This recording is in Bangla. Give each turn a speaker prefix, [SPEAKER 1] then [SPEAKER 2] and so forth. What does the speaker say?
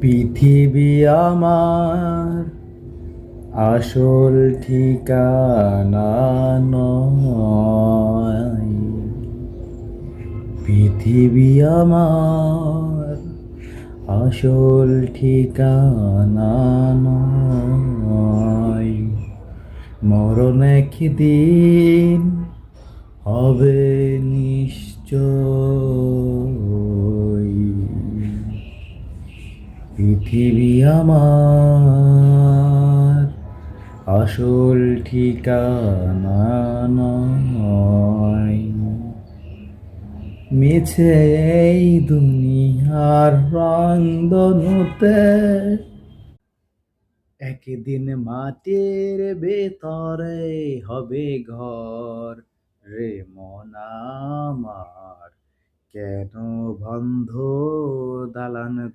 [SPEAKER 1] পৃথিবী আমার আসল ঠিকানা নয়। পৃথিবী আমার আসল ঠিকানা নয়। মরণ একদিন হবে নিশ্চয়। পৃথিবী আমার আসল ঠিকানা নয়। মিছে এই দুনিয়ার রং ধনুতে একদিন মাটির ভেতরে হবে ঘর। রে মন আমার কেন বন্ধ দালান